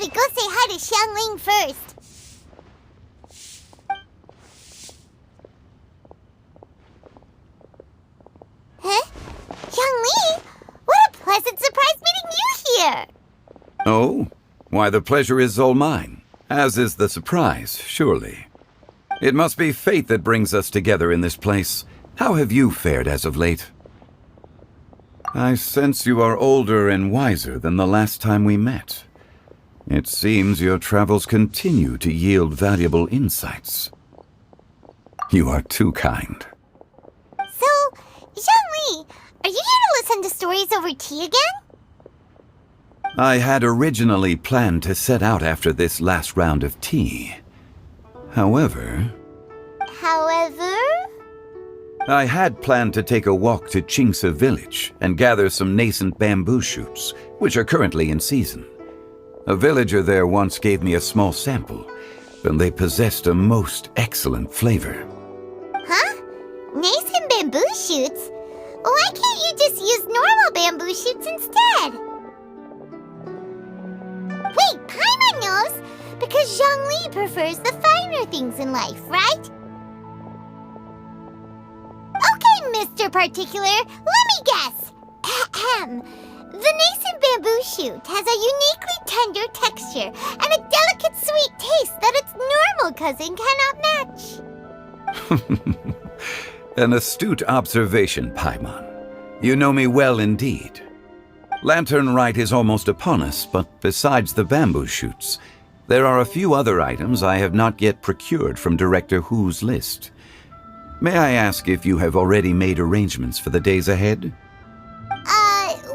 we go say hi to Xiangling first. Huh? Xiangling? What a pleasant surprise meeting you here! Oh? Why, the pleasure is all mine, as is the surprise, surely. It must be fate that brings us together in this place. How have you fared as of late? I sense you are older and wiser than the last time we met. It seems your travels continue to yield valuable insights. You are too kind. So, Xiangling, are you here to listen to stories over tea again? I had originally planned to set out after this last round of tea. However, I had planned to take a walk to Qingse village and gather some nascent bamboo shoots, which are currently in season. A villager there once gave me a small sample, and they possessed a most excellent flavor. Huh? Nascent bamboo shoots? Why can't you just use normal bamboo shoots instead? Wait, Paimon knows! Because Zhongli prefers the finer things in life, right? Okay, Mr. Particular, let me guess. Ahem. The nascent bamboo shoot has a uniquely tender texture and a delicate sweet taste that its normal cousin cannot match. An astute observation, Paimon. You know me well indeed. Latern Rite is almost upon us, but besides the bamboo shoots, there are a few other items I have not yet procured from Director Hu's list. May I ask if you have already made arrangements for the days ahead?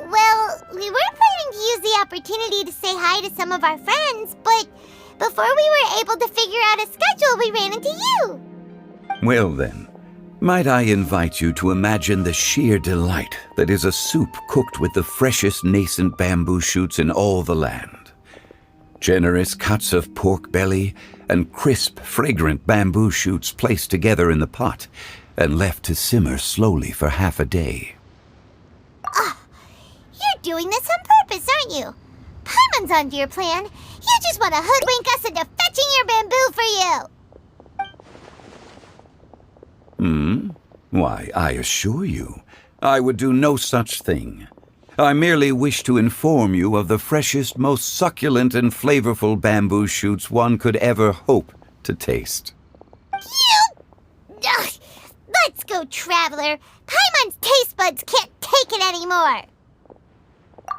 Well, we were planning to use the opportunity to say hi to some of our friends, but before we were able to figure out a schedule, we ran into you. Well then, might I invite you to imagine the sheer delight that is a soup cooked with the freshest nascent bamboo shoots in all the land. Generous cuts of pork belly and crisp, fragrant bamboo shoots placed together in the pot and left to simmer slowly for half a day. You're doing this on purpose, aren't you? Paimon's onto your plan. You just want to hoodwink us into fetching your bamboo for you. Why, I assure you, I would do no such thing. I merely wish to inform you of the freshest, most succulent and flavorful bamboo shoots one could ever hope to taste. Ugh, let's go, Traveler. Paimon's taste buds can't take it anymore.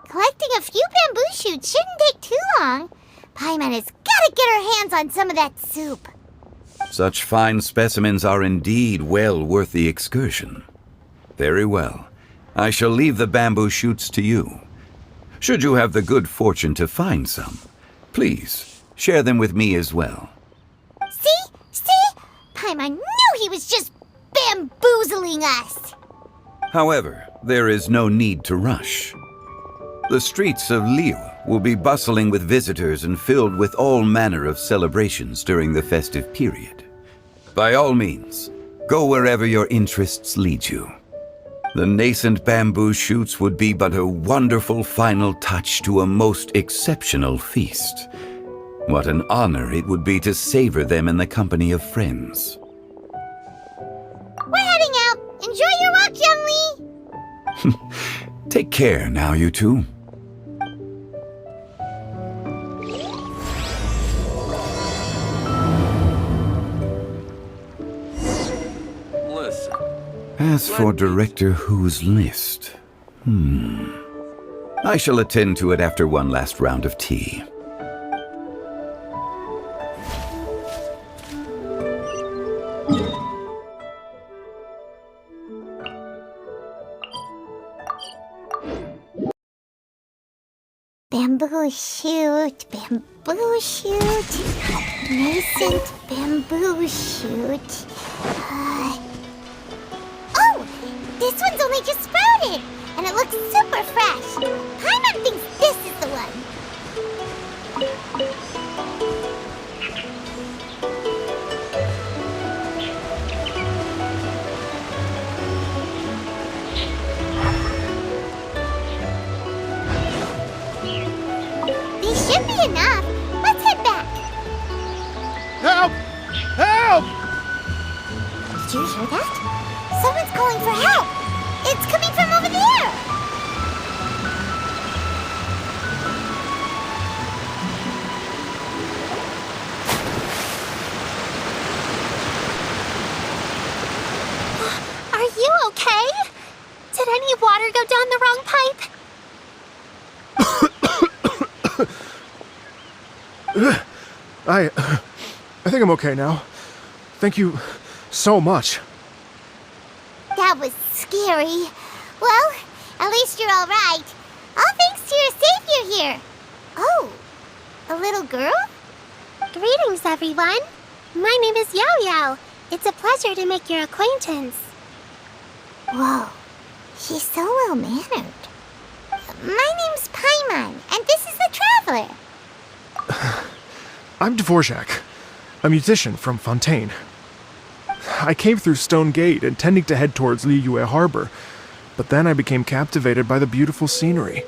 Collecting a few bamboo shoots shouldn't take too long. Paimon has got to get her hands on some of that soup. Such fine specimens are indeed well worth the excursion. Very well. I shall leave the bamboo shoots to you. Should you have the good fortune to find some, please share them with me as well. See? Paimon knew he was just bamboozling us. However, there is no need to rush. The streets of Liu will be bustling with visitors and filled with all manner of celebrations during the festive period. By all means, go wherever your interests lead you. The nascent bamboo shoots would be but a wonderful final touch to a most exceptional feast. What an honor it would be to savor them in the company of friends. We're heading out. Enjoy your walk, Youngly. Take care now, you two. As for Director Hu's list, I shall attend to it after one last round of tea. Bamboo shoot, nascent bamboo shoot. This one's only just sprouted, and it looks super fresh. Paimon thinks this is the one. These should be enough. Help! Help! Did you hear that? Someone's calling for help! It's coming from over there! Are you okay? Did any water go down the wrong pipe? I think I'm okay now. Thank you so much. That was scary. Well, at least you're all right. All thanks to your savior here. Oh, a little girl? Greetings, everyone. My name is Yaoyao. It's a pleasure to make your acquaintance. Whoa, she's so well-mannered. My name's Paimon, and this is the Traveler. I'm Dvorak, a musician from Fontaine. I came through Stone Gate intending to head towards Liyue Harbor, but then I became captivated by the beautiful scenery,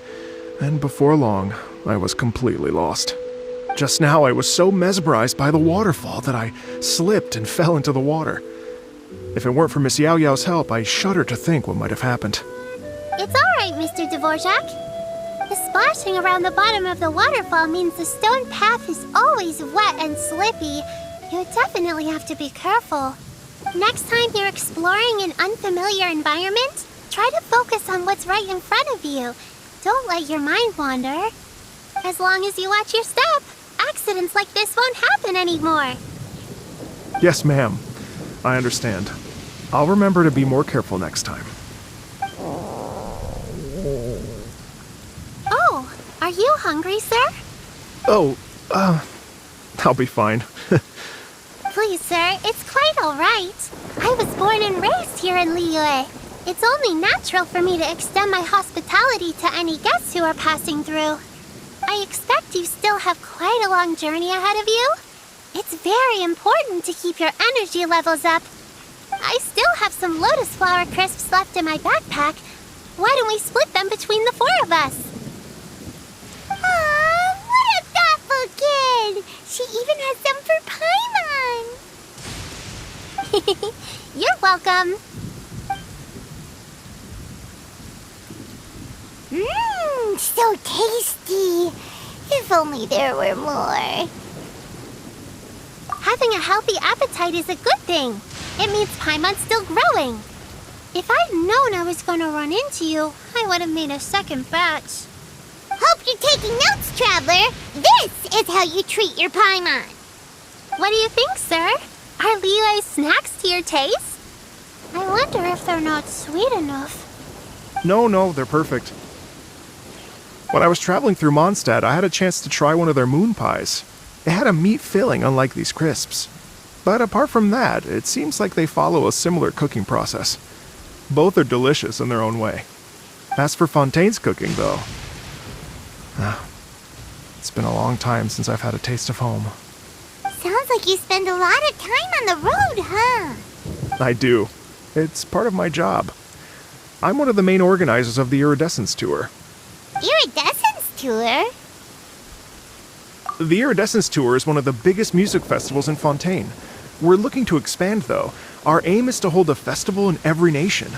and before long, I was completely lost. Just now, I was so mesmerized by the waterfall that I slipped and fell into the water. If it weren't for Miss Yaoyao's help, I shudder to think what might have happened. It's all right, Mr. Dvorak. The splashing around the bottom of the waterfall means the stone path is always wet and slippy. You definitely have to be careful. Next time you're exploring an unfamiliar environment, try to focus on what's right in front of you. Don't let your mind wander. As long as you watch your step, accidents like this won't happen anymore. Yes, ma'am. I understand. I'll remember to be more careful next time. Oh, are you hungry, sir? Oh, I'll be fine. Please, sir, it's quite all right. I was born and raised here in Liyue. It's only natural for me to extend my hospitality to any guests who are passing through. I expect you still have quite a long journey ahead of you. It's very important to keep your energy levels up. I still have some lotus flower crisps left in my backpack. Why don't we split them between the four of us? Aw, what a thoughtful kid! She even has some for Paimon! You're welcome. Mmm, so tasty. If only there were more. Having a healthy appetite is a good thing. It means Paimon's still growing. If I'd known I was going to run into you, I would have made a second batch. Hope you're taking notes, Traveler. This is how you treat your Paimon. What do you think, sir? Are Liyue's snacks to your taste? I wonder if they're not sweet enough. No, they're perfect. When I was traveling through Mondstadt, I had a chance to try one of their moon pies. It had a meat filling, unlike these crisps. But apart from that, it seems like they follow a similar cooking process. Both are delicious in their own way. As for Fontaine's cooking, though, it's been a long time since I've had a taste of home. Sounds like you spend a lot of time on the road, huh? I do. It's part of my job. I'm one of the main organizers of the Iridescence Tour. Iridescence Tour? The Iridescence Tour is one of the biggest music festivals in Fontaine. We're looking to expand, though. Our aim is to hold a festival in every nation.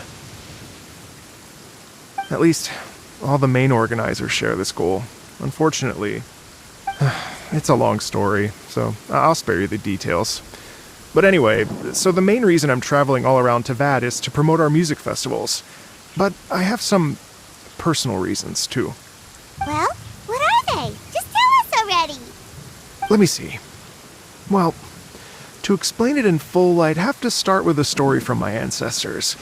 At least, all the main organizers share this goal. Unfortunately, it's a long story, so I'll spare you the details. But anyway, so the main reason I'm traveling all around Tavad is to promote our music festivals. But I have some personal reasons, too. Well, what are they? Just tell us already. Let me see. Well, to explain it in full, I'd have to start with a story from my ancestors.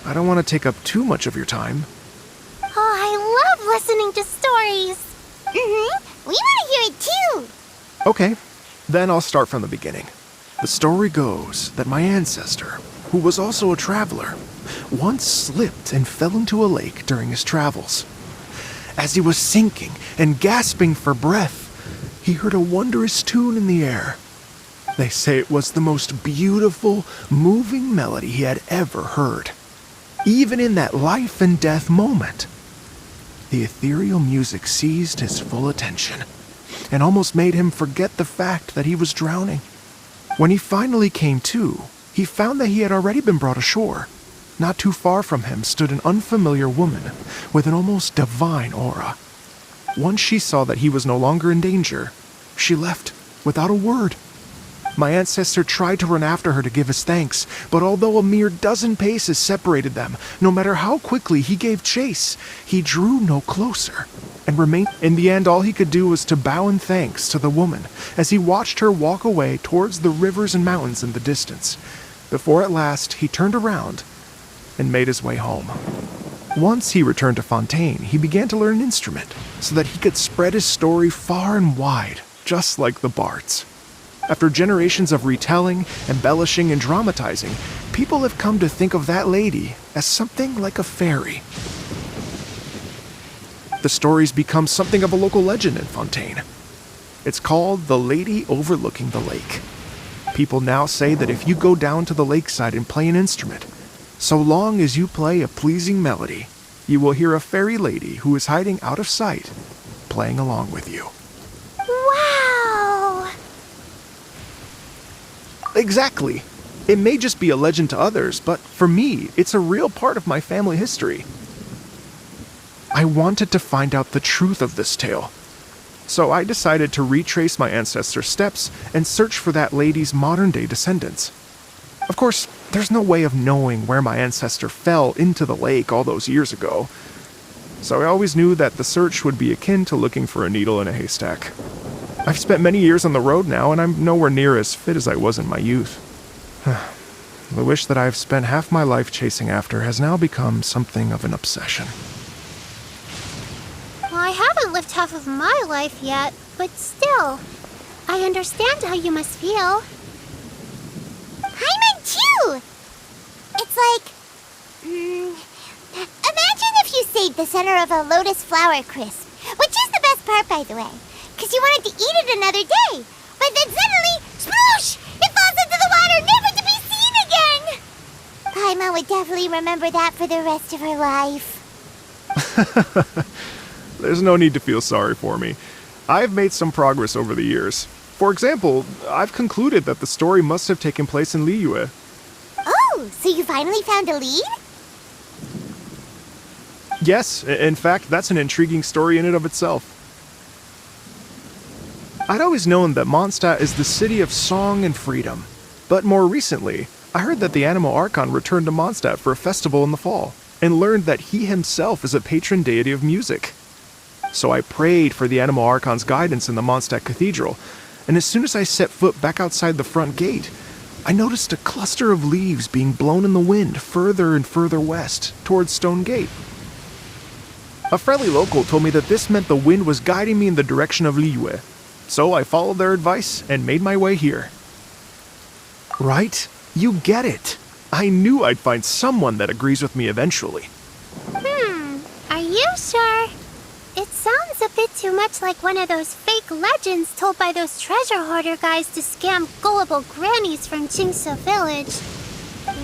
I don't want to take up too much of your time. Oh, I love listening to stories. We want to hear it too. Okay, then I'll start from the beginning. The story goes that my ancestor, who was also a traveler, once slipped and fell into a lake during his travels. As he was sinking and gasping for breath, he heard a wondrous tune in the air. They say it was the most beautiful, moving melody he had ever heard. Even in that life and death moment, the ethereal music seized his full attention and almost made him forget the fact that he was drowning. When he finally came to, he found that he had already been brought ashore. Not too far from him stood an unfamiliar woman with an almost divine aura. Once she saw that he was no longer in danger, she left without a word. My ancestor tried to run after her to give his thanks, but although a mere dozen paces separated them, no matter how quickly he gave chase, he drew no closer and remained. In the end, all he could do was to bow in thanks to the woman as he watched her walk away towards the rivers and mountains in the distance, before at last he turned around and made his way home. Once he returned to Fontaine, he began to learn an instrument so that he could spread his story far and wide, just like the bards. After generations of retelling, embellishing, and dramatizing, people have come to think of that lady as something like a fairy. The story's become something of a local legend in Fontaine. It's called the Lady Overlooking the Lake. People now say that if you go down to the lakeside and play an instrument, so long as you play a pleasing melody, you will hear a fairy lady who is hiding out of sight, playing along with you. Wow! Exactly. It may just be a legend to others, but for me, it's a real part of my family history. I wanted to find out the truth of this tale, so I decided to retrace my ancestors' steps and search for that lady's modern-day descendants. Of course, there's no way of knowing where my ancestor fell into the lake all those years ago, so I always knew that the search would be akin to looking for a needle in a haystack. I've spent many years on the road now, and I'm nowhere near as fit as I was in my youth. The wish that I've spent half my life chasing after has now become something of an obsession. Well, I haven't lived half of my life yet, but still, I understand how you must feel. Paimon too! It's like... imagine if you saved the center of a lotus flower crisp, which is the best part, by the way, because you wanted to eat it another day, but then suddenly, sploosh! It falls into the water, never to be seen again! Paimon would definitely remember that for the rest of her life. There's no need to feel sorry for me. I've made some progress over the years. For example, I've concluded that the story must have taken place in Liyue. Oh, so you finally found a lead? Yes, in fact, that's an intriguing story in and of itself. I'd always known that Mondstadt is the city of song and freedom, but more recently, I heard that the Anemo Archon returned to Mondstadt for a festival in the fall, and learned that he himself is a patron deity of music. So I prayed for the Anemo Archon's guidance in the Mondstadt Cathedral, and as soon as I set foot back outside the front gate, I noticed a cluster of leaves being blown in the wind further and further west, towards Stone Gate. A friendly local told me that this meant the wind was guiding me in the direction of Liyue, so I followed their advice and made my way here. Right? You get it. I knew I'd find someone that agrees with me eventually. Are you sure? It sounds a bit too much like one of those fake legends told by those treasure hoarder guys to scam gullible grannies from Jingsa Village.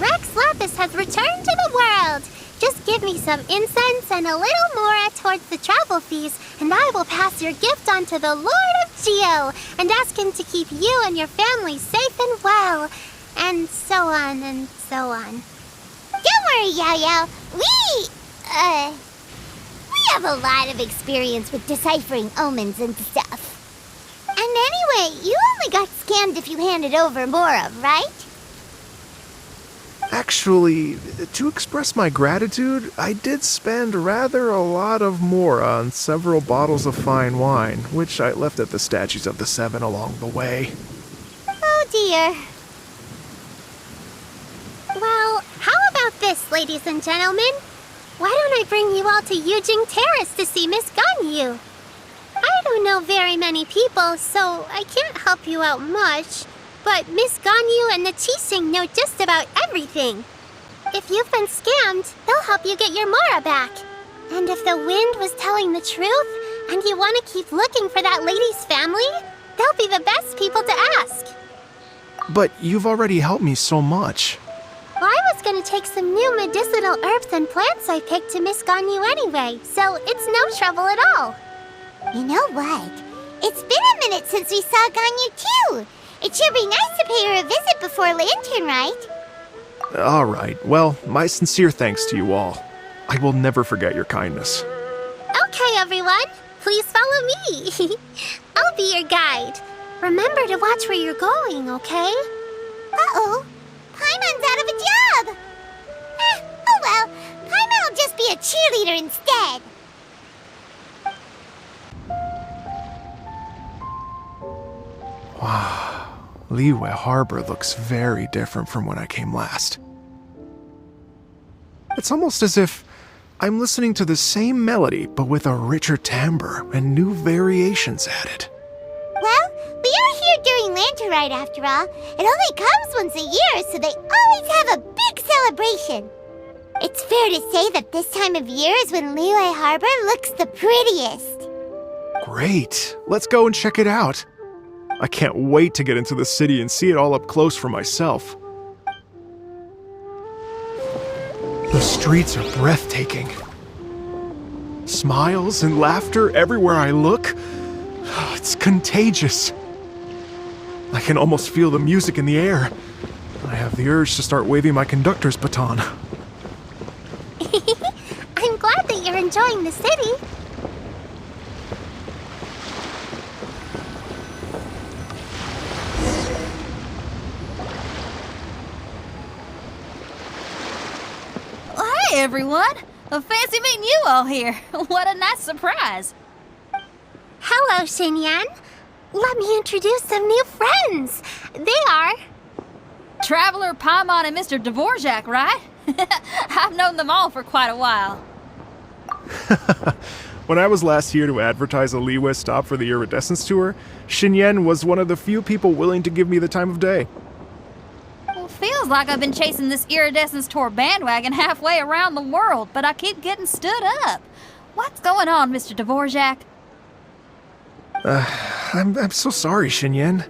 Rex Lapis has returned to the world. Just give me some incense and a little more towards the travel fees, and I will pass your gift on to the Lord of Geo and ask him to keep you and your family safe and well, and so on and so on. Don't worry, Yaoyao. We have a lot of experience with deciphering omens and stuff. And anyway, you only got scammed if you handed over Mora, right? Actually, to express my gratitude, I did spend rather a lot of Mora on several bottles of fine wine, which I left at the Statues of the Seven along the way. Oh dear. Well, how about this, ladies and gentlemen? Why don't I bring you all to Yujing Terrace to see Miss Ganyu? I don't know very many people, so I can't help you out much. But Miss Ganyu and the Qixing know just about everything. If you've been scammed, they'll help you get your Mora back. And if the wind was telling the truth, and you want to keep looking for that lady's family, they'll be the best people to ask. But you've already helped me so much. Well, I was going to take some new medicinal herbs and plants I picked to Miss Ganyu anyway, so it's no trouble at all. You know what? It's been a minute since we saw Ganyu too. It sure be nice to pay her a visit before Latern Rite. All right, well, my sincere thanks to you all. I will never forget your kindness. Okay, everyone, please follow me. I'll be your guide. Remember to watch where you're going, okay? Uh-oh, Paimon's out of a job. Oh well, Paimon will just be a cheerleader instead. Wow, Liyue Harbor looks very different from when I came last. It's almost as if I'm listening to the same melody, but with a richer timbre and new variations added. Well, we are here during Latern Rite after all. It only comes once a year, so they always have a big celebration. It's fair to say that this time of year is when Liyue Harbor looks the prettiest. Great, let's go and check it out. I can't wait to get into the city and see it all up close for myself. The streets are breathtaking. Smiles and laughter everywhere I look. It's contagious. I can almost feel the music in the air. I have the urge to start waving my conductor's baton. I'm glad that you're enjoying the city. Hey everyone! Fancy meeting you all here. What a nice surprise. Hello, Xinyan. Let me introduce some new friends. They are... Traveler, Paimon, and Mr. Dvorak, right? I've known them all for quite a while. When I was last here to advertise a Liyue stop for the Iridescence Tour, Xinyan was one of the few people willing to give me the time of day. Well, feels like I've been chasing this Iridescence Tour bandwagon halfway around the world, but I keep getting stood up. What's going on, Mr. Dvorak? I'm so sorry, Xinyan.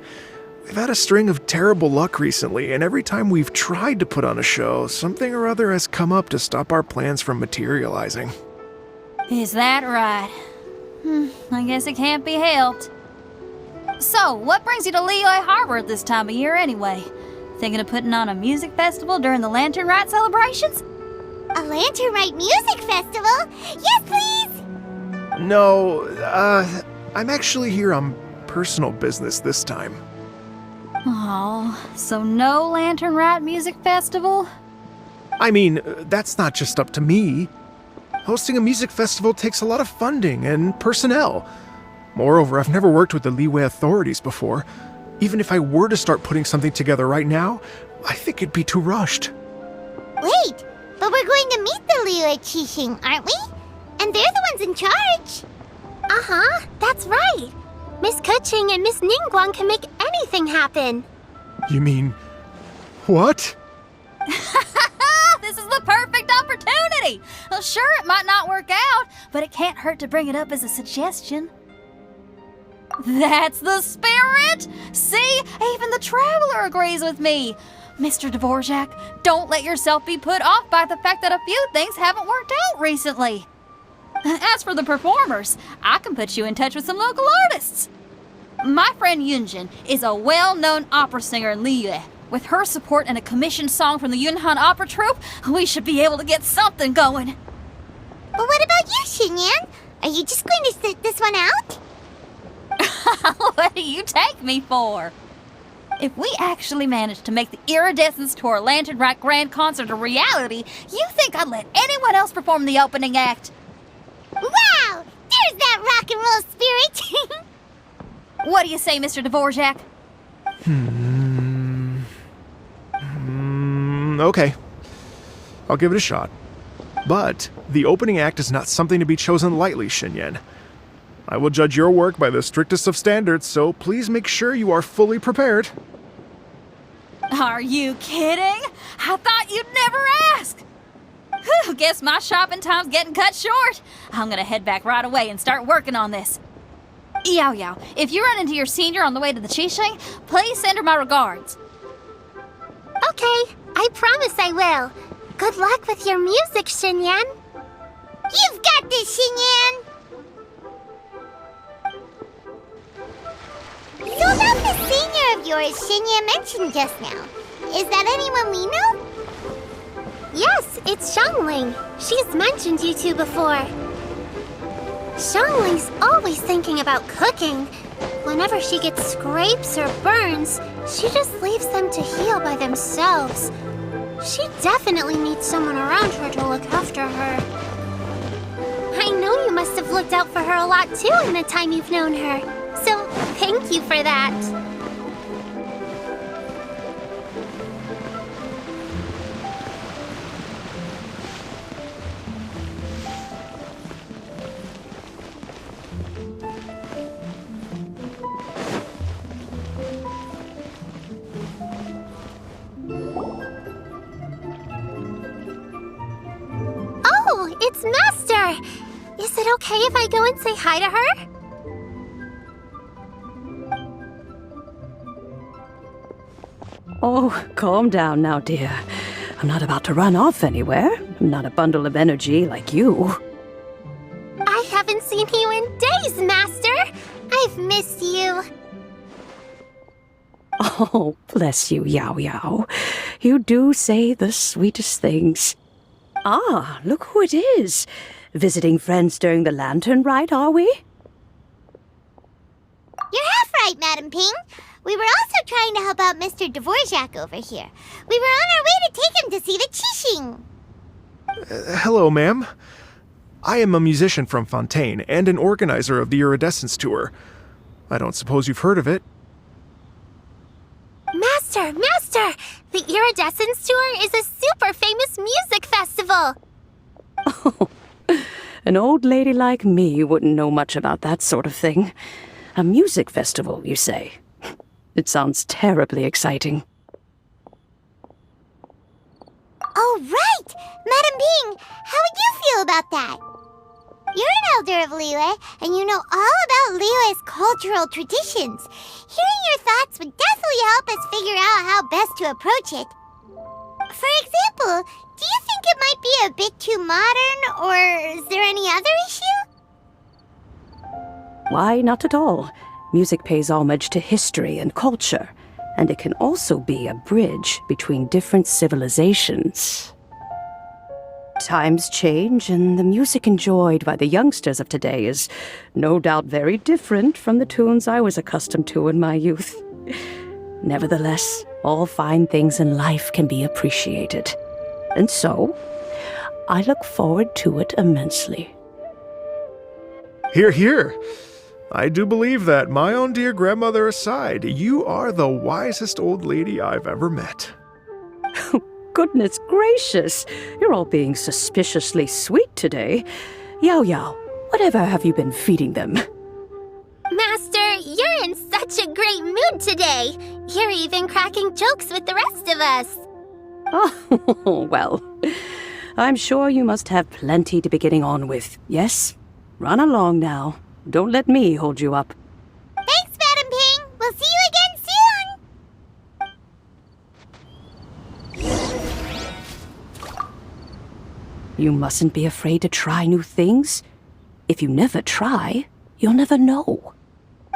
We've had a string of terrible luck recently, and every time we've tried to put on a show, something or other has come up to stop our plans from materializing. Is that right? I guess it can't be helped. So, what brings you to Liyue Harbor at this time of year anyway? Thinking of putting on a music festival during the Latern Rite celebrations? A Latern Rite music festival? Yes, please! No, I'm actually here on personal business this time. Oh, so no Latern Rite music festival? I mean, that's not just up to me. Hosting a music festival takes a lot of funding and personnel. Moreover, I've never worked with the Liyue authorities before. Even if I were to start putting something together right now, I think it'd be too rushed. Wait, but we're going to meet the Liyue Qixing, aren't we? And they're the ones in charge. Uh-huh, that's right. Miss Kuching and Miss Ningguang can make anything happen. You mean... what? This is the perfect opportunity! Well, sure, it might not work out, but it can't hurt to bring it up as a suggestion. That's the spirit! See, even the Traveler agrees with me. Mr. Dvorak, don't let yourself be put off by the fact that a few things haven't worked out recently. As for the performers, I can put you in touch with some local artists. My friend Yunjin is a well-known opera singer in Liyue. With her support and a commissioned song from the Yunhan Opera Troupe, we should be able to get something going. But what about you, Xinyan? Are you just going to sit this one out? What do you take me for? If we actually manage to make the Iridescence Tour Latern Rite Grand Concert a reality, you think I'd let anyone else perform the opening act? Wow! There's that rock and roll spirit! What do you say, Mr. Dvorak? Okay. I'll give it a shot. But the opening act is not something to be chosen lightly, Xinyan. I will judge your work by the strictest of standards, so please make sure you are fully prepared. Are you kidding? I thought you'd never ask. Whew, guess my shopping time's getting cut short. I'm gonna head back right away and start working on this. Yaoyao, if you run into your senior on the way to the Qixing, please send her my regards. Okay, I promise I will. Good luck with your music, Xinyan. You've got this, Xinyan! So about the senior of yours Shinya mentioned just now. Is that anyone we know? Yes, it's Xiangling. She's mentioned you two before. Xiangling's always thinking about cooking. Whenever she gets scrapes or burns, she just leaves them to heal by themselves. She definitely needs someone around her to look after her. I know you must have looked out for her a lot too in the time you've known her. So, thank you for that. Oh, it's Master! Is it okay if I go and say hi to her? Oh, calm down now, dear. I'm not about to run off anywhere. I'm not a bundle of energy like you. I haven't seen you in days, Master! I've missed you. Oh, bless you, Yaoyao. You do say the sweetest things. Ah, look who it is. Visiting friends during the Latern Rite, are we? You're half right, Madam Ping. We were also trying to help out Mr. Dvorak over here. We were on our way to take him to see the Qixing. Hello, ma'am. I am a musician from Fontaine and an organizer of the Iridescence Tour. I don't suppose you've heard of it. Master! The Iridescence Tour is a super famous music festival! Oh, an old lady like me wouldn't know much about that sort of thing. A music festival, you say? It sounds terribly exciting. Oh, right! Madam Ping, how would you feel about that? You're an elder of Liyue, and you know all about Liyue's cultural traditions. Hearing your thoughts would definitely help us figure out how best to approach it. For example, do you think it might be a bit too modern, or is there any other issue? Why, not at all. Music pays homage to history and culture, and it can also be a bridge between different civilizations. Times change, and the music enjoyed by the youngsters of today is no doubt very different from the tunes I was accustomed to in my youth. Nevertheless, all fine things in life can be appreciated. And so, I look forward to it immensely. Hear, hear. I do believe that, my own dear grandmother aside, you are the wisest old lady I've ever met. Goodness gracious, you're all being suspiciously sweet today. Yaoyao, whatever have you been feeding them? Master, you're in such a great mood today. You're even cracking jokes with the rest of us. Oh, well, I'm sure you must have plenty to be getting on with. Yes? Run along now. Don't let me hold you up. Thanks, Madam Ping. We'll see you again soon. You mustn't be afraid to try new things. If you never try, you'll never know.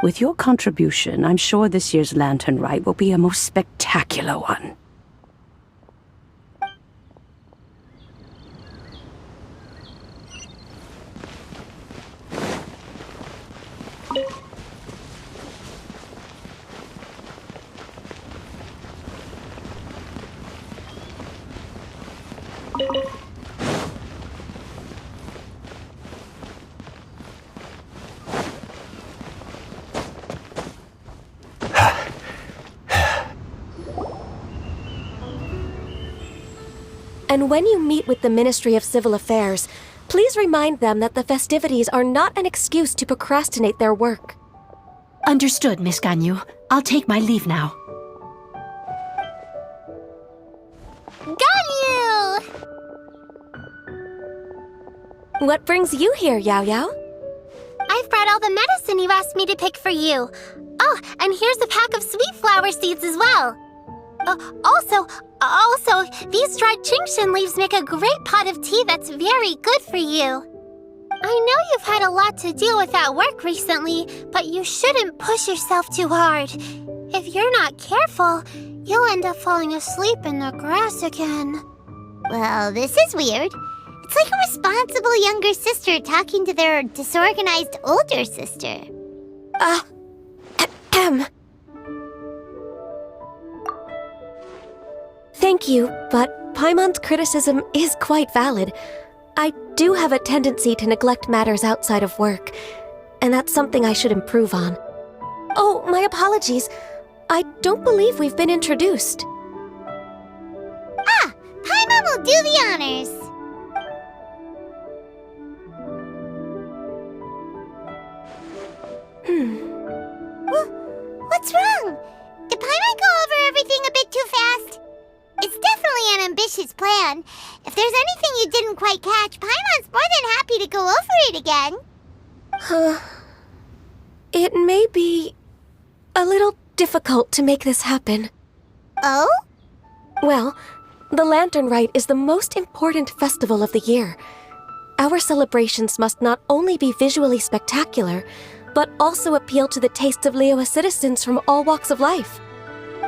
With your contribution, I'm sure this year's Latern Rite will be a most spectacular one. And when you meet with the Ministry of Civil Affairs, please remind them that the festivities are not an excuse to procrastinate their work. Understood, Miss Ganyu. I'll take my leave now. Ganyu! What brings you here, Yaoyao? I've brought all the medicine you asked me to pick for you. Oh, and here's a pack of sweet flower seeds as well. Also, these dried Qingshan leaves make a great pot of tea that's very good for you. I know you've had a lot to deal with at work recently, but you shouldn't push yourself too hard. If you're not careful, you'll end up falling asleep in the grass again. Well, this is weird. It's like a responsible younger sister talking to their disorganized older sister. Thank you, but Paimon's criticism is quite valid. I do have a tendency to neglect matters outside of work, and that's something I should improve on. Oh, my apologies. I don't believe we've been introduced. Paimon will do the honors. What's wrong? Did Paimon go over everything a bit too fast? It's definitely an ambitious plan. If there's anything you didn't quite catch, Paimon's more than happy to go over it again. It may be a little difficult to make this happen. Oh? Well, the Latern Rite is the most important festival of the year. Our celebrations must not only be visually spectacular, but also appeal to the tastes of Liyue citizens from all walks of life.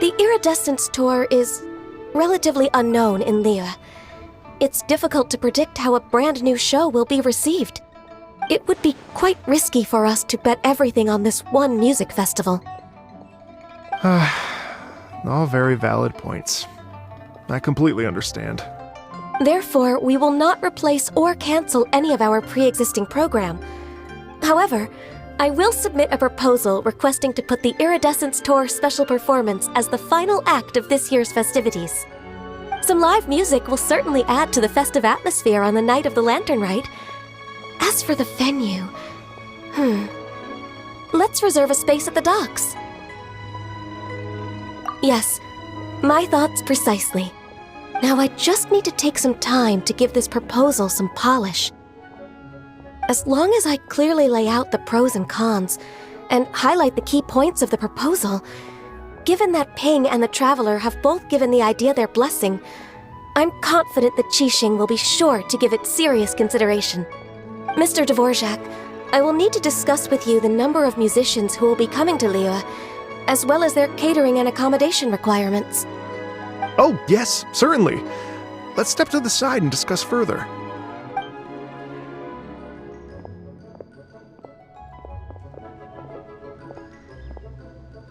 The Iridescence Tour is relatively unknown in Liyue. It's difficult to predict how a brand new show will be received. It would be quite risky for us to bet everything on this one music festival. All very valid points. I completely understand. Therefore, we will not replace or cancel any of our pre-existing program. However, I will submit a proposal requesting to put the Iridescence Tour special performance as the final act of this year's festivities. Some live music will certainly add to the festive atmosphere on the night of the Latern Rite. As for the venue, let's reserve a space at the docks. Yes, my thoughts precisely. Now I just need to take some time to give this proposal some polish. As long as I clearly lay out the pros and cons, and highlight the key points of the proposal, given that Ping and the Traveler have both given the idea their blessing, I'm confident that Qixing will be sure to give it serious consideration. Mr. Dvorak, I will need to discuss with you the number of musicians who will be coming to Liyue, as well as their catering and accommodation requirements. Oh, yes, certainly. Let's step to the side and discuss further.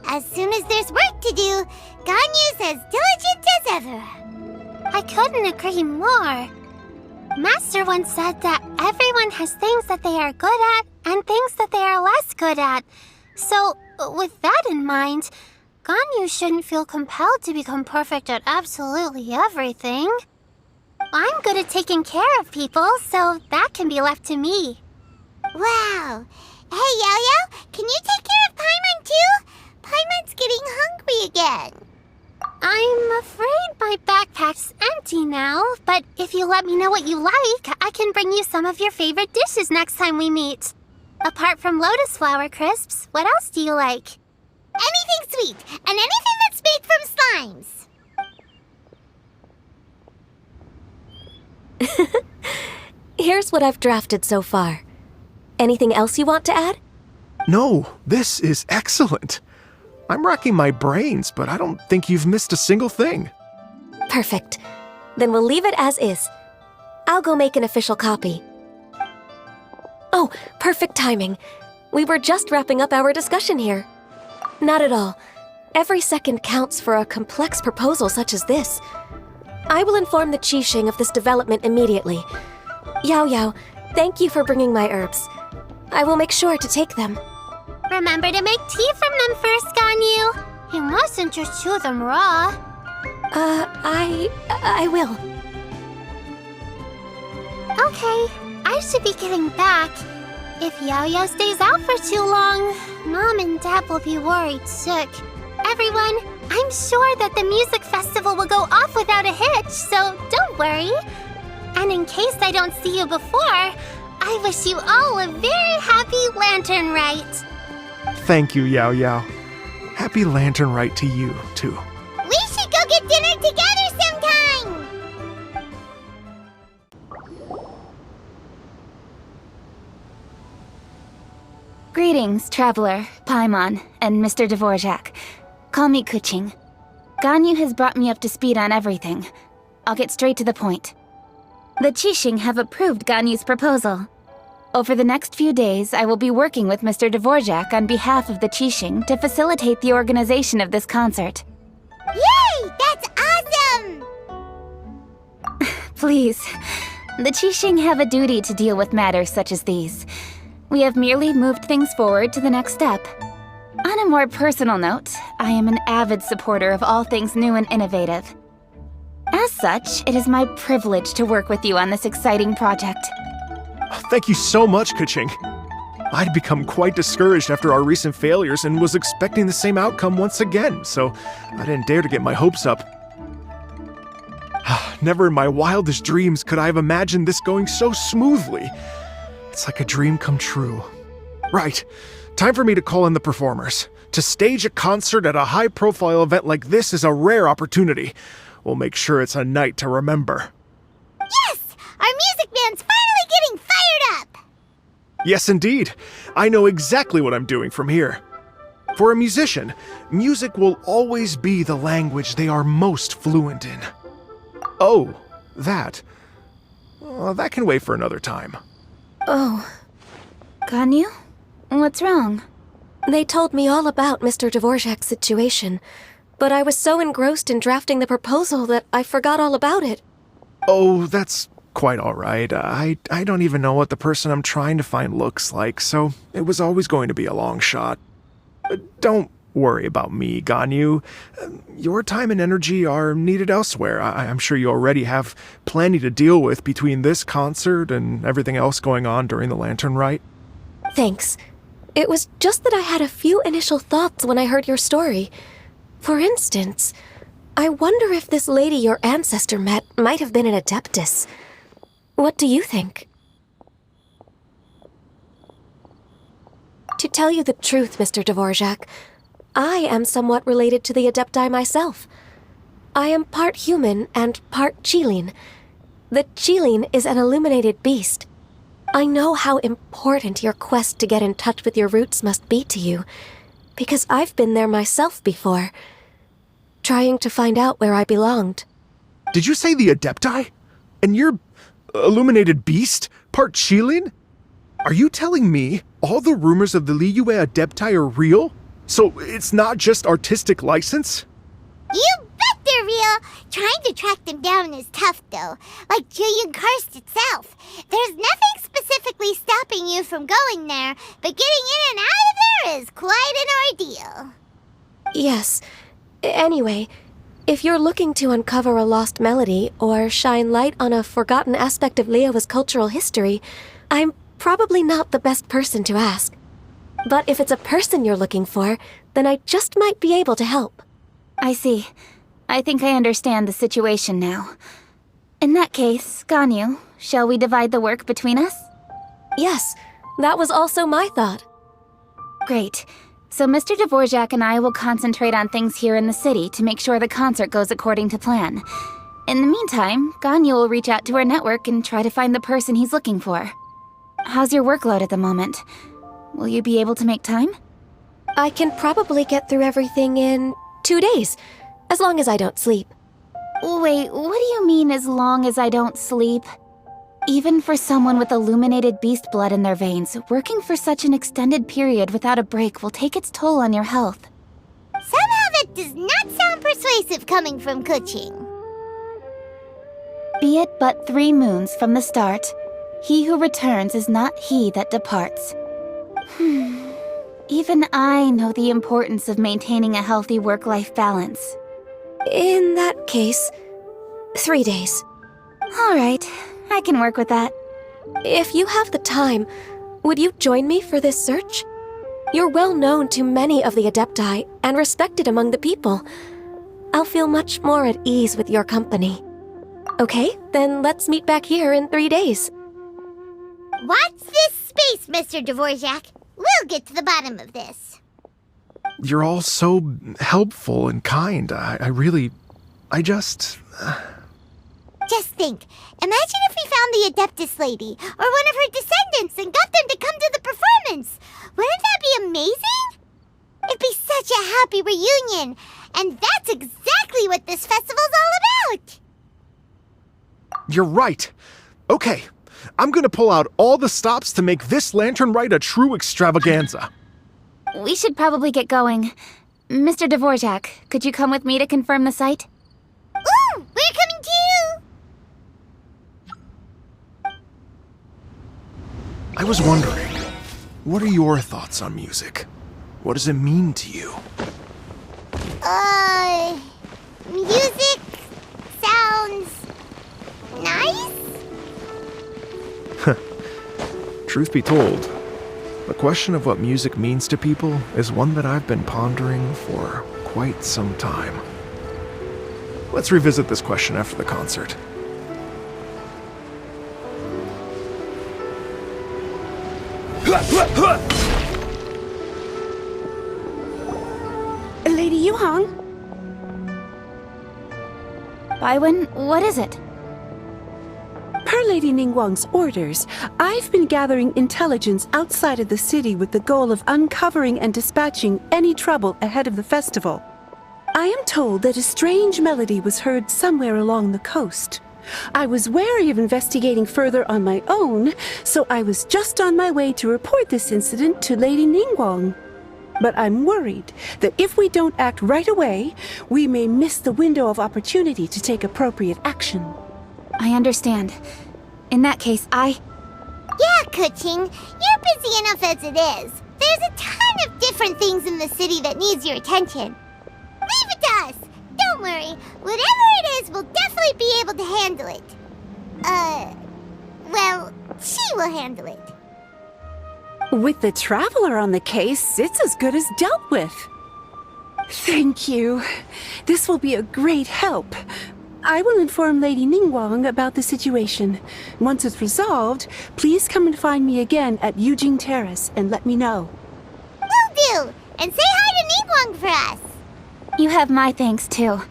As soon as there's work to do, Ganyu's as diligent as ever. I couldn't agree more. Master once said that everyone has things that they are good at and things that they are less good at. So, with that in mind, Ganyu shouldn't feel compelled to become perfect at absolutely everything. I'm good at taking care of people, so that can be left to me. Wow. Hey, Yaoyao, can you take care of Paimon too? Paimon's getting hungry again. I'm afraid my backpack's empty now, but if you let me know what you like, I can bring you some of your favorite dishes next time we meet. Apart from lotus flower crisps, what else do you like? Anything sweet, and anything that's made from slimes. Here's what I've drafted so far. Anything else you want to add? No, this is excellent. I'm racking my brains, but I don't think you've missed a single thing. Perfect. Then we'll leave it as is. I'll go make an official copy. Oh, perfect timing. We were just wrapping up our discussion here. Not at all. Every second counts for a complex proposal such as this. I will inform the Qixing of this development immediately. Yaoyao, thank you for bringing my herbs. I will make sure to take them. Remember to make tea from them first, Ganyu. You mustn't just chew them raw. I will. Okay, I should be getting back. If Yaoyao stays out for too long, Mom and Dad will be worried sick. Everyone, I'm sure that the music festival will go off without a hitch, so don't worry. And in case I don't see you before, I wish you all a very happy Latern Rite. Thank you, Yaoyao. Happy Latern Rite to you, too. We should go get dinner together sometime! Greetings, Traveler, Paimon, and Mr. Dvorak. Call me Kuching. Ganyu has brought me up to speed on everything. I'll get straight to the point. The Qixing have approved Ganyu's proposal. Over the next few days, I will be working with Mr. Dvorak on behalf of the Qixing to facilitate the organization of this concert. Yay! That's awesome! Please. The Qixing have a duty to deal with matters such as these. We have merely moved things forward to the next step. On a more personal note, I am an avid supporter of all things new and innovative. As such, it is my privilege to work with you on this exciting project. Thank you so much, Kuching. I'd become quite discouraged after our recent failures and was expecting the same outcome once again, so I didn't dare to get my hopes up. Never in my wildest dreams could I have imagined this going so smoothly. It's like a dream come true. Right, time for me to call in the performers. To stage a concert at a high-profile event like this is a rare opportunity. We'll make sure it's a night to remember. Yes! Our music band's finally getting fired up! Yes, indeed. I know exactly what I'm doing from here. For a musician, music will always be the language they are most fluent in. Oh, that. That can wait for another time. Oh, Ganyu? What's wrong? they told me all about Mr. Dvorak's situation, but I was so engrossed in drafting the proposal that I forgot all about it. Oh, that's quite all right. I don't even know what the person I'm trying to find looks like, so it was always going to be a long shot. Don't worry about me, Ganyu. Your time and energy are needed elsewhere. I'm sure you already have plenty to deal with between this concert and everything else going on during the Latern Rite. Thanks. It was just that I had a few initial thoughts when I heard your story. For instance, I wonder if this lady your ancestor met might have been an adeptus. What do you think? To tell you the truth, Mr. Dvorak, I am somewhat related to the adepti myself. I am part human and part Qilin. The Qilin is an illuminated beast. I know how important your quest to get in touch with your roots must be to you, because I've been there myself before, trying to find out where I belonged. Did you say the Adepti? And you're illuminated beast? Part Qilin? Are you telling me all the rumors of the Liyue Adepti are real? So it's not just artistic license? You bet they're real! Trying to track them down is tough, though. Like Julian Karst itself. There's nothing specifically stopping you from going there, but getting in and out of there is quite an ordeal. Yes. Anyway, if you're looking to uncover a lost melody or shine light on a forgotten aspect of Liyue's cultural history, I'm probably not the best person to ask. But if it's a person you're looking for, then I just might be able to help. I see. I think I understand the situation now. In that case, Ganyu, shall we divide the work between us? Yes, that was also my thought. Great. So Mr. Dvorak and I will concentrate on things here in the city to make sure the concert goes according to plan. In the meantime, Ganyu will reach out to our network and try to find the person he's looking for. How's your workload at the moment? Will you be able to make time? I can probably get through everything in 2 days, as long as I don't sleep. Wait, what do you mean as long as I don't sleep? Even for someone with illuminated beast blood in their veins, working for such an extended period without a break will take its toll on your health. Somehow that does not sound persuasive coming from Kuching. Be it but 3 moons from the start, he who returns is not he that departs. Even I know the importance of maintaining a healthy work-life balance. In that case, 3 days. All right, I can work with that. If you have the time, would you join me for this search? You're well known to many of the Adepti and respected among the people. I'll feel much more at ease with your company. Okay, then let's meet back here in 3 days. Watch this space, Mr. Dvorak. We'll get to the bottom of this. You're all so helpful and kind. Just think, imagine if we found the Adeptus lady, or one of her descendants, and got them to come to the performance. Wouldn't that be amazing? It'd be such a happy reunion, and that's exactly what this festival's all about! You're right. Okay, I'm gonna pull out all the stops to make this Latern Rite a true extravaganza. We should probably get going. Mr. Dvorak, could you come with me to confirm the site? Ooh, we're coming too! I was wondering, what are your thoughts on music? What does it mean to you? Music sounds nice? Truth be told, the question of what music means to people is one that I've been pondering for quite some time. Let's revisit this question after the concert. Lady Yuhang? Baiwen, what is it? Per Lady Ningguang's orders, I've been gathering intelligence outside of the city with the goal of uncovering and dispatching any trouble ahead of the festival. I am told that a strange melody was heard somewhere along the coast. I was wary of investigating further on my own, so I was just on my way to report this incident to Lady Ningguang. But I'm worried that if we don't act right away, we may miss the window of opportunity to take appropriate action. I understand. In that case, Yeah, Kuching, you're busy enough as it is. There's a ton of different things in the city that needs your attention. Leave it to us. Don't worry. Whatever it is, we'll definitely be able to handle it. Well, she will handle it. With the Traveler on the case, it's as good as dealt with. Thank you. This will be a great help. I will inform Lady Ningguang about the situation. Once it's resolved, please come and find me again at Yujing Terrace and let me know. Will do! And say hi to Ningguang for us! you have my thanks too.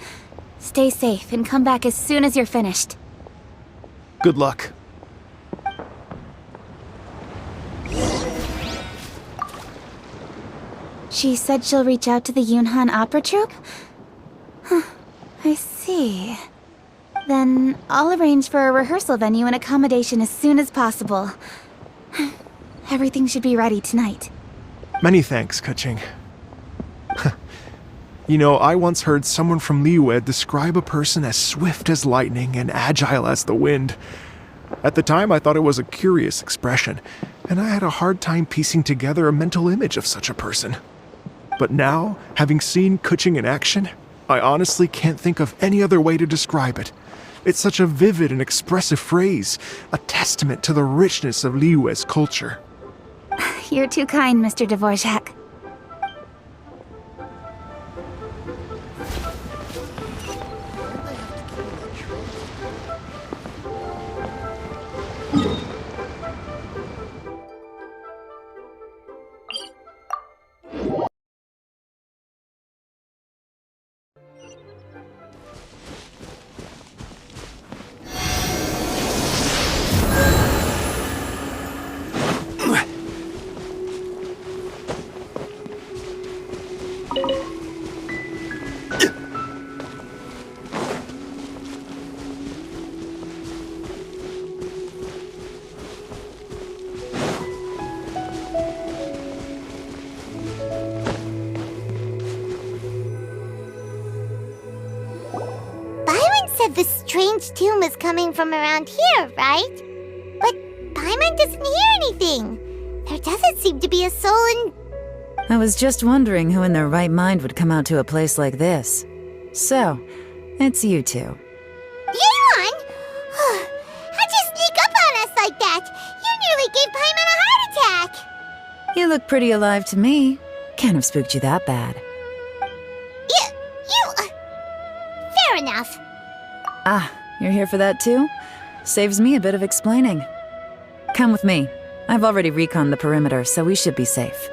Stay safe and come back as soon as you're finished. Good luck. She said she'll reach out to the Yunhan Opera Troupe? Huh, I see. Then I'll arrange for a rehearsal venue and accommodation as soon as possible. Everything should be ready tonight. Many thanks, Kuching. You know, I once heard someone from Liyue describe a person as swift as lightning and agile as the wind. At the time, I thought it was a curious expression, and I had a hard time piecing together a mental image of such a person. But now, having seen Kuching in action, I honestly can't think of any other way to describe it. It's such a vivid and expressive phrase, a testament to the richness of Liyue's culture. You're too kind, Mr. Dvorak. The strange tune was coming from around here, right? But Paimon doesn't hear anything. There doesn't seem to be a soul in... I was just wondering who in their right mind would come out to a place like this. So, it's you two. Yeon! How'd you sneak up on us like that? You nearly gave Paimon a heart attack! You look pretty alive to me. Can't have spooked you that bad. Fair enough. Ah, you're here for that too? Saves me a bit of explaining. Come with me. I've already reconned the perimeter, so we should be safe.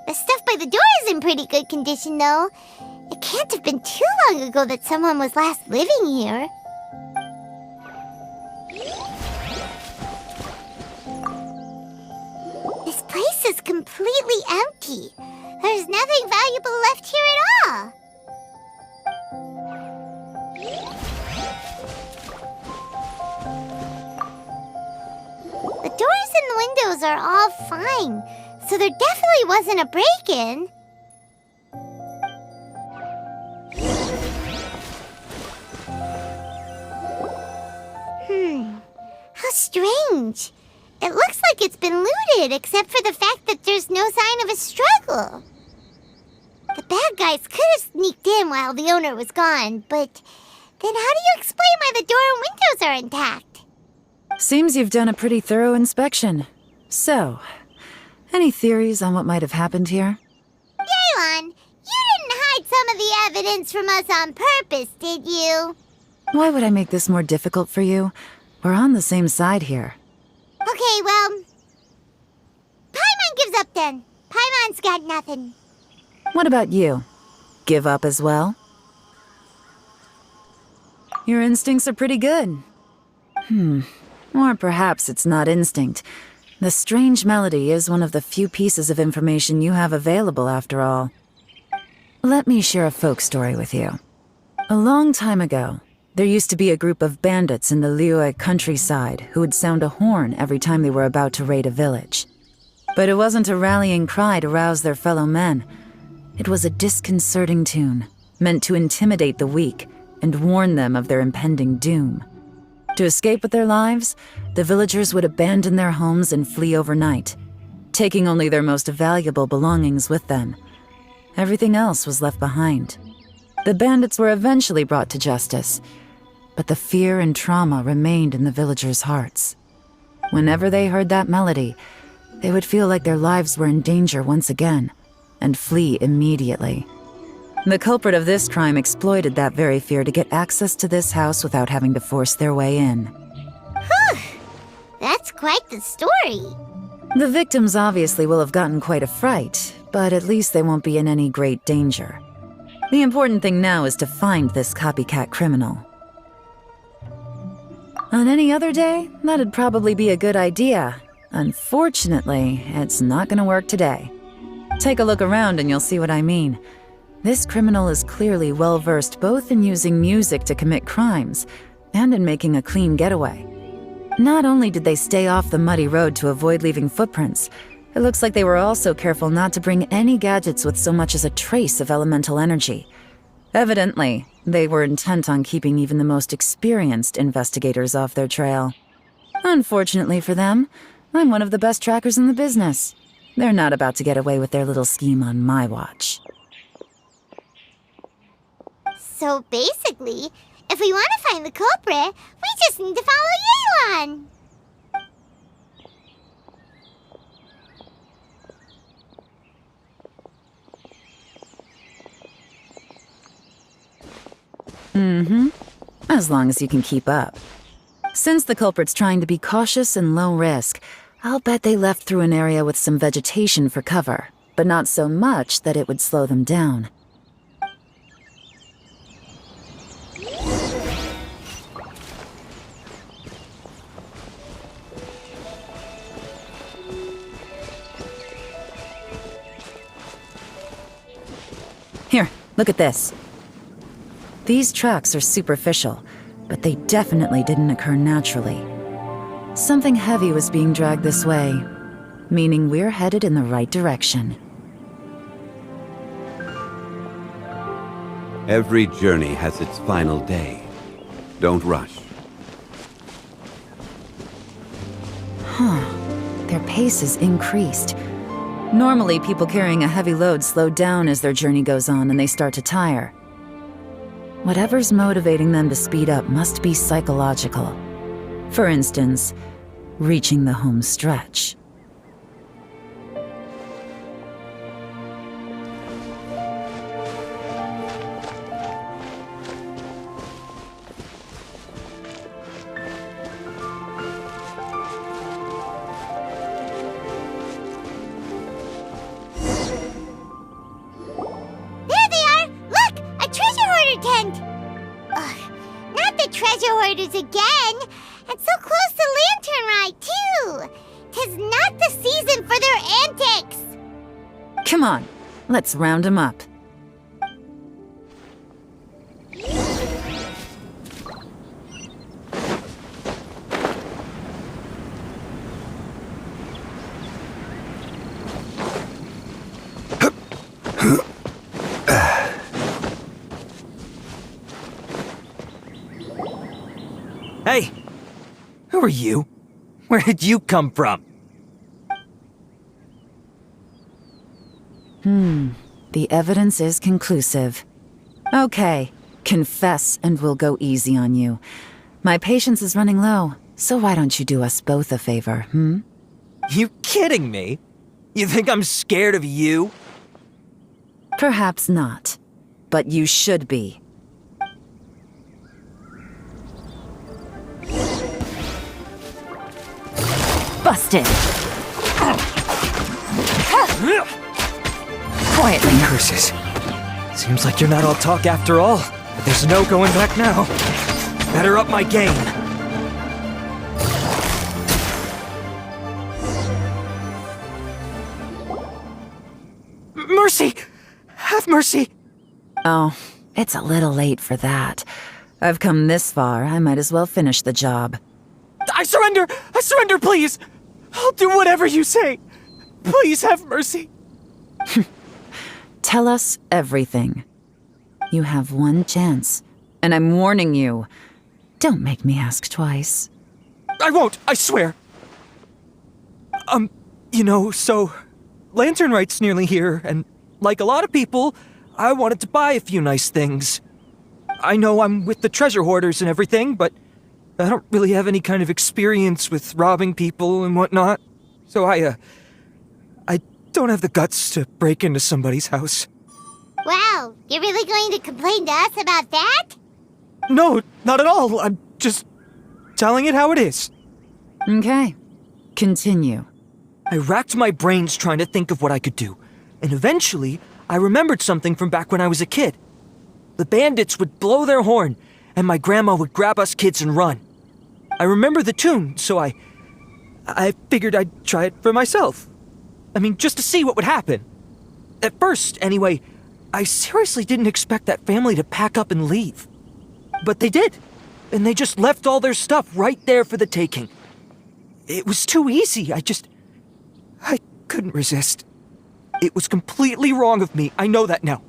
The stuff by the door isn't pretty good condition, though. It can't have been too long ago that someone was last living here. This place is completely empty. There's nothing valuable left here at all. The doors and windows are all fine, so there definitely wasn't a break-in. How strange. It looks like it's been looted, except for the fact that there's no sign of a struggle. The bad guys could have sneaked in while the owner was gone, but then how do you explain why the door and windows are intact? Seems you've done a pretty thorough inspection. So, any theories on what might have happened here? Yaylon, you didn't hide some of the evidence from us on purpose, did you? Why would I make this more difficult for you? We're on the same side here. Okay, well, Paimon gives up then. Paimon's got nothing. What about you? Give up as well? Your instincts are pretty good. Or perhaps it's not instinct. The strange melody is one of the few pieces of information you have available, after all. Let me share a folk story with you. A long time ago, there used to be a group of bandits in the Liyue countryside who would sound a horn every time they were about to raid a village. But it wasn't a rallying cry to rouse their fellow men. It was a disconcerting tune, meant to intimidate the weak and warn them of their impending doom. To escape with their lives, the villagers would abandon their homes and flee overnight, taking only their most valuable belongings with them. Everything else was left behind. The bandits were eventually brought to justice, but the fear and trauma remained in the villagers' hearts. Whenever they heard that melody, they would feel like their lives were in danger once again, and flee immediately. The culprit of this crime exploited that very fear to get access to this house without having to force their way in. Whew! That's quite the story. The victims obviously will have gotten quite a fright, but at least they won't be in any great danger. The important thing now is to find this copycat criminal. On any other day, that'd probably be a good idea. Unfortunately, it's not gonna work today. Take a look around and you'll see what I mean. This criminal is clearly well-versed both in using music to commit crimes and in making a clean getaway. Not only did they stay off the muddy road to avoid leaving footprints, it looks like they were also careful not to bring any gadgets with so much as a trace of elemental energy. Evidently, they were intent on keeping even the most experienced investigators off their trail. Unfortunately for them, I'm one of the best trackers in the business. They're not about to get away with their little scheme on my watch. So basically, if we want to find the culprit, we just need to follow Yaylon. As long as you can keep up. Since the culprit's trying to be cautious and low risk, I'll bet they left through an area with some vegetation for cover, but not so much that it would slow them down. Here, look at this. These tracks are superficial, but they definitely didn't occur naturally. Something heavy was being dragged this way, meaning we're headed in the right direction. Every journey has its final day. Don't rush. Their pace is increased. Normally, people carrying a heavy load slow down as their journey goes on and they start to tire. Whatever's motivating them to speed up must be psychological. For instance, reaching the home stretch. treasure hoarders again, and so close to Latern Rite, too. 'Tis not the season for their antics. Come on, let's round 'em up. Hey! Who are you? Where did you come from? The evidence is conclusive. Okay, confess and we'll go easy on you. My patience is running low, so why don't you do us both a favor, You kidding me? You think I'm scared of you? Perhaps not, but you should be. Busted. Quietly. Curses. Seems like you're not all talk after all, but there's no going back now. Better up my game. Mercy! Have mercy! Oh, it's a little late for that. I've come this far, I might as well finish the job. I surrender! I surrender, please! I'll do whatever you say. Please have mercy. Tell us everything. You have one chance, and I'm warning you. Don't make me ask twice. I won't, I swear. So Latern Rite's nearly here, and like a lot of people, I wanted to buy a few nice things. I know I'm with the treasure hoarders and everything, but I don't really have any kind of experience with robbing people and whatnot. So I don't have the guts to break into somebody's house. Wow, you're really going to complain to us about that? No, not at all. I'm just telling it how it is. Okay, continue. I racked my brains trying to think of what I could do, and eventually I remembered something from back when I was a kid. The bandits would blow their horn, and my grandma would grab us kids and run. I remember the tune, so I figured I'd try it for myself. I mean, just to see what would happen. At first, anyway, I seriously didn't expect that family to pack up and leave. But they did, and they just left all their stuff right there for the taking. It was too easy, I couldn't resist. It was completely wrong of me, I know that now.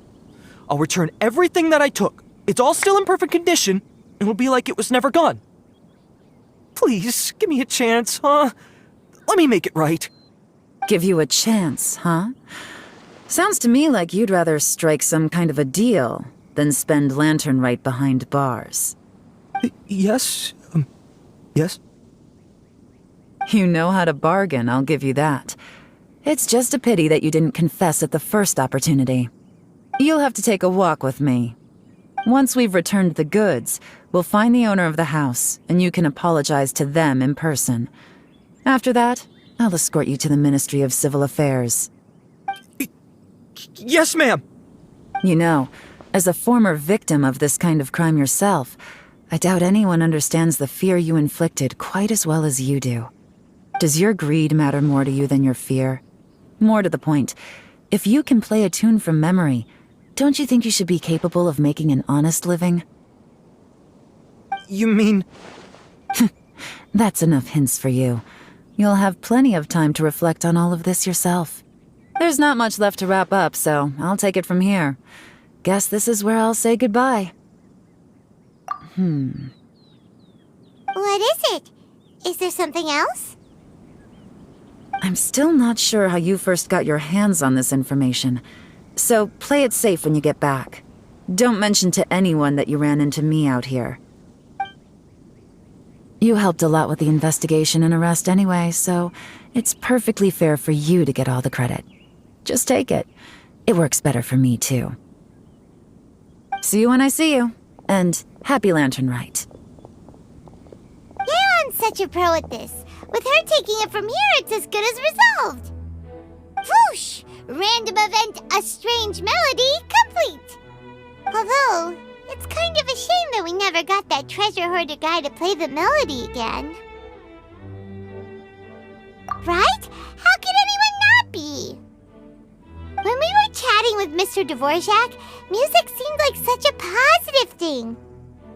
I'll return everything that I took. It's all still in perfect condition, and it'll be like it was never gone. Please, give me a chance, huh? Let me make it right. Give you a chance, huh? Sounds to me like you'd rather strike some kind of a deal than spend Latern Rite behind bars. Yes? Yes? You know how to bargain, I'll give you that. It's just a pity that you didn't confess at the first opportunity. You'll have to take a walk with me. Once we've returned the goods, we'll find the owner of the house, and you can apologize to them in person. After that, I'll escort you to the Ministry of Civil Affairs. Yes, ma'am! You know, as a former victim of this kind of crime yourself, I doubt anyone understands the fear you inflicted quite as well as you do. Does your greed matter more to you than your fear? More to the point, if you can play a tune from memory, don't you think you should be capable of making an honest living? You mean... That's enough hints for you. You'll have plenty of time to reflect on all of this yourself. There's not much left to wrap up, so I'll take it from here. Guess this is where I'll say goodbye. What is it? Is there something else? I'm still not sure how you first got your hands on this information, so play it safe when you get back. Don't mention to anyone that you ran into me out here. You helped a lot with the investigation and arrest anyway, so it's perfectly fair for you to get all the credit. Just take it. It works better for me, too. See you when I see you, and happy Latern Rite. Yaon's such a pro at this. With her taking it from here, it's as good as resolved. Whoosh! Random event, a strange melody, complete. Although, It's kind of a shame that we never got that treasure hoarder guy to play the melody again. Right? How could anyone not be? When we were chatting with Mr. Dvorak, music seemed like such a positive thing.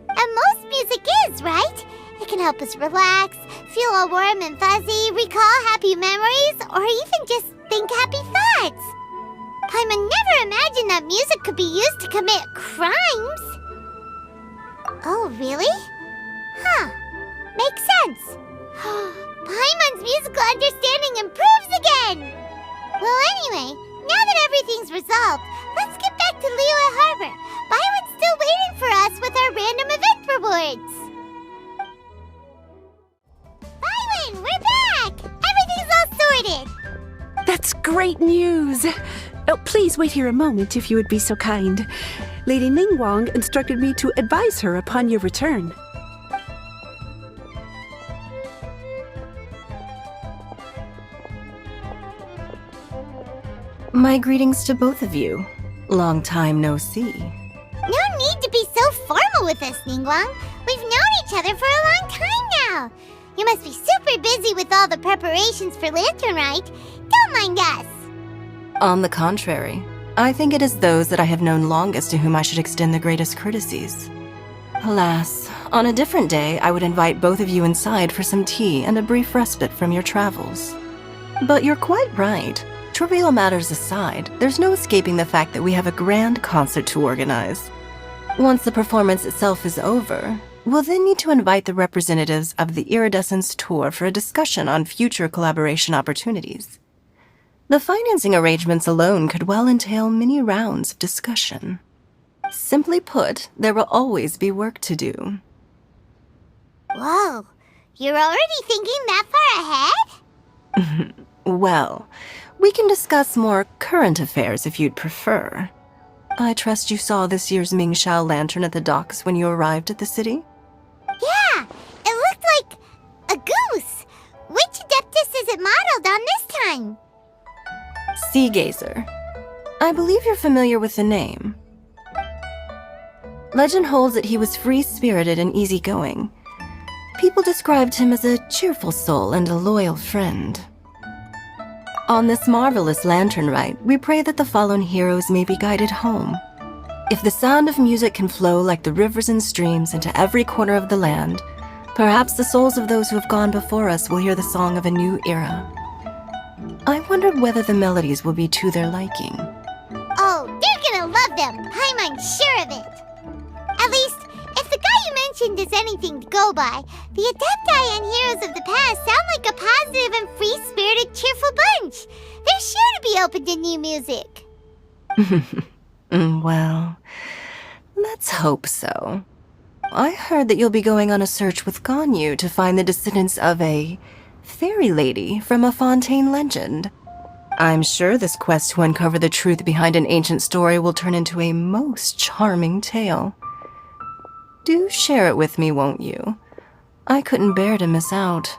And most music is, right? It can help us relax, feel all warm and fuzzy, recall happy memories, or even just think happy thoughts. Paimon never imagined that music could be used to commit crimes. Oh, really? Huh. Makes sense. Paimon's musical understanding improves again! Well, anyway, now that everything's resolved, let's get back to Liyue Harbor. Byron's still waiting for us with our random event rewards. Byron, we're back! Everything's all sorted! That's great news! Oh, please wait here a moment if you would be so kind. Lady Ningguang instructed me to advise her upon your return. My greetings to both of you. Long time no see. No need to be so formal with us, Ningguang. We've known each other for a long time now. You must be super busy with all the preparations for Latern Rite. Don't mind us. On the contrary, I think it is those that I have known longest to whom I should extend the greatest courtesies. Alas, on a different day, I would invite both of you inside for some tea and a brief respite from your travels. But you're quite right. Trivial matters aside, there's no escaping the fact that we have a grand concert to organize. Once the performance itself is over, we'll then need to invite the representatives of the Iridescence Tour for a discussion on future collaboration opportunities. The financing arrangements alone could well entail many rounds of discussion. Simply put, there will always be work to do. Whoa, you're already thinking that far ahead? Well, we can discuss more current affairs if you'd prefer. I trust you saw this year's Mingxiao lantern at the docks when you arrived at the city? Yeah, it looked like a goose. Which Adeptus is it modeled on this time? Sea Gazer. I believe you're familiar with the name. Legend holds that he was free-spirited and easygoing. People described him as a cheerful soul and a loyal friend. On this marvelous Latern Rite, we pray that the fallen heroes may be guided home. If the sound of music can flow like the rivers and streams into every corner of the land, perhaps the souls of those who have gone before us will hear the song of a new era. I wondered whether the melodies will be to their liking. Oh, they're gonna love them. Paimon's sure of it. At least, if the guy you mentioned is anything to go by, the Adepti and heroes of the past sound like a positive and free-spirited, cheerful bunch. They're sure to be open to new music. Well, let's hope so. I heard that you'll be going on a search with Ganyu to find the descendants of a fairy lady from a Fontaine legend. I'm sure this quest to uncover the truth behind an ancient story will turn into a most charming tale. Do share it with me, won't you? I couldn't bear to miss out.